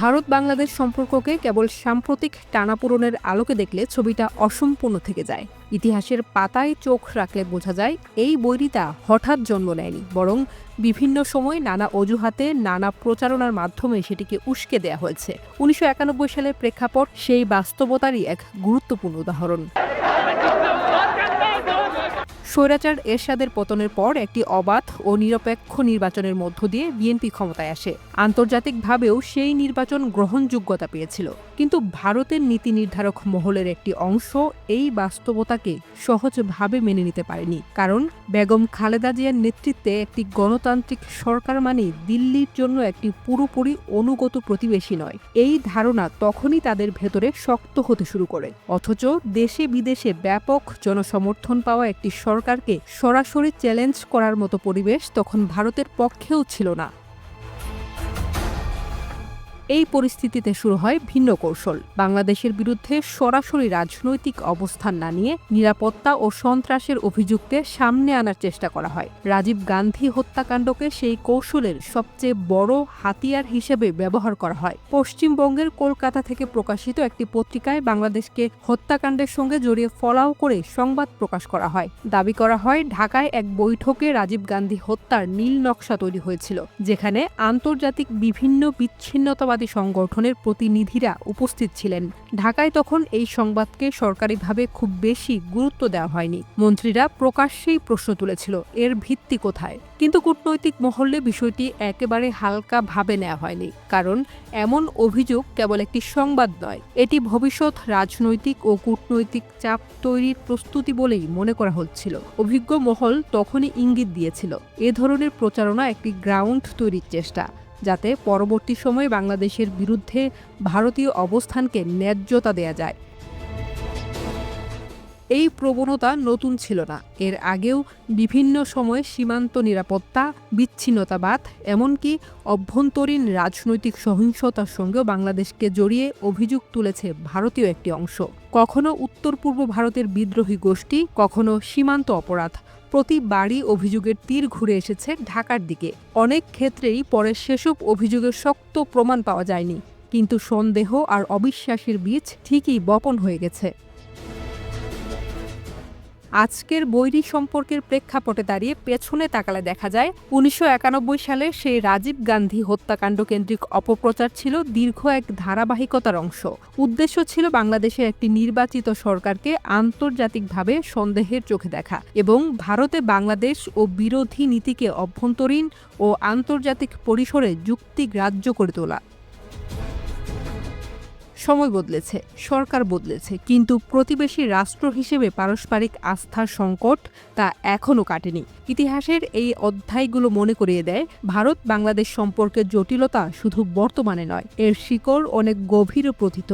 ভারত বাংলাদেশ সম্পর্ককে কেবল সাম্প্রতিক টানাপোড়েনের আলোকে দেখলে ছবিটা অসম্পূর্ণ থেকে যায়। ইতিহাসের পাতায় চোখ রাখলে বোঝা যায় এই বৈরিতা হঠাৎ জন্ম নেয়নি, বরং বিভিন্ন সময় নানা অজুহাতে নানা প্রচারণার মাধ্যমে সেটিকে উস্কে দেয়া হয়েছে। ১৯৯১ সালের প্রেক্ষাপট সেই বাস্তবতারই এক গুরুত্বপূর্ণ উদাহরণ। স্বৈরাচার এরশাদের পতনের পর একটি অবাধ ও নিরপেক্ষ নির্বাচনের মধ্য দিয়ে বিএনপি ক্ষমতায় আসে। আন্তর্জাতিকভাবেও সেই নির্বাচন গ্রহণযোগ্যতা পেয়েছিল। কিন্তু ভারতের নীতি নির্ধারক মহলের একটি অংশ এই বাস্তবতাকে সহজভাবে মেনে নিতে পারেনি। কারণ বেগম খালেদা জিয়ার নেতৃত্বে একটি গণতান্ত্রিক সরকার মানে দিল্লির জন্য একটি পুরোপুরি অনুগত প্রতিবেশী নয়। এই ধারণা তখনই তাদের ভেতরে শক্ত হতে শুরু করে। অথচ দেশে বিদেশে ব্যাপক জনসমর্থন পাওয়া একটি সরকারকে সরাসরি চ্যালেঞ্জ করার মতো পরিবেশ তখন ভারতের পক্ষেও ছিল না। এই পরিস্থিতিতে শুরু হয় ভিন্ন কৌশল। বাংলাদেশের বিরুদ্ধে সরাসরি রাজনৈতিক অবস্থান না নিয়ে নিরাপত্তা ও সন্ত্রাসের অভিযুক্তে সামনে আনার চেষ্টা করা হয়। রাজীব গান্ধী হত্যাকাণ্ডকে সেই কৌশলের সবচেয়ে বড় হাতিয়ার হিসেবে ব্যবহার করা হয়। পশ্চিমবঙ্গের কলকাতা থেকে প্রকাশিত একটি পত্রিকায় বাংলাদেশকে হত্যাকাণ্ডের সঙ্গে জড়িয়ে ফলাও করে সংবাদ প্রকাশ করা হয়। দাবি করা হয় ঢাকায় এক বৈঠকে রাজীব গান্ধী হত্যার নীল নকশা তৈরি হয়েছিল, যেখানে আন্তর্জাতিক বিভিন্ন বিচ্ছিন্নতাবাদী সংগঠনের প্রতিনিধিরা উপস্থিত ছিলেন। ঢাকায় তখন এই সংবাদকে সরকারিভাবে খুব বেশি গুরুত্ব দেওয়া হয়নি। মন্ত্রীরা প্রকাশ্যেই প্রশ্ন তুলেছিল, এর ভিত্তি কোথায়? কিন্তু কূটনৈতিক মহলে বিষয়টি একেবারে হালকাভাবে নেওয়া হয়নি। কারণ এমন অভিযোগ কেবল একটি সংবাদ নয়, এটি ভবিষ্যৎ রাজনৈতিক ও কূটনৈতিক চাপ তৈরির প্রস্তুতি বলেই মনে করা হচ্ছিল। অভিজ্ঞ মহল তখনই ইঙ্গিত দিয়েছিল এ ধরনের প্রচারণা একটি গ্রাউন্ড তৈরির চেষ্টা, যাতে পরবর্তী সময়ে বাংলাদেশের বিরুদ্ধে ভারতীয় অবস্থানকে ন্যায্যতা দেয়া যায়। এই প্রবণতা নতুন ছিল না। এর আগেও বিভিন্ন সময়ে সীমান্ত নিরাপত্তা, বিচ্ছিন্নতাবাদ, এমনকি অভ্যন্তরীণ রাজনৈতিক সহিংসতার সঙ্গেও বাংলাদেশকে জড়িয়ে অভিযোগ তুলেছে ভারতীয় একটি অংশ। কখনো উত্তর পূর্ব ভারতের বিদ্রোহী গোষ্ঠী, কখনো সীমান্ত অপরাধ। প্রতিবারই অভিযোগের তীর ঘুরে এসেছে ঢাকার দিকে। অনেক ক্ষেত্রেই পরে সেসব অভিযোগের শক্ত প্রমাণ পাওয়া যায়নি, কিন্তু সন্দেহ আর অবিশ্বাসের বীজ ঠিকই বপন হয়ে গেছে। আজকের বৈরী সম্পর্কের প্রেক্ষাপটে দাঁড়িয়ে পেছনে তাকালে দেখা যায় ১৯৯১ সালে সেই রাজীব গান্ধী হত্যাকাণ্ড কেন্দ্রিক অপপ্রচার ছিল দীর্ঘ এক ধারাবাহিকতার অংশ। উদ্দেশ্য ছিল বাংলাদেশের একটি নির্বাচিত সরকারকে আন্তর্জাতিকভাবে সন্দেহের চোখে দেখা এবং ভারতে বাংলাদেশ ও বিরোধী নীতিকে অভ্যন্তরীণ ও আন্তর্জাতিক পরিসরে যুক্তিগ্রাহ্য করে তোলা। সময় বদলেছে, সরকার বদলেছে, কিন্তু প্রতিবেশী রাষ্ট্র হিসেবে পারস্পরিক আস্থার সংকট তা এখনও কাটেনি। ইতিহাসের এই অধ্যায়গুলো মনে করিয়ে দেয়, ভারত বাংলাদেশ সম্পর্কের জটিলতা শুধু বর্তমানে নয়, এর শিকড় অনেক গভীরে প্রথিত।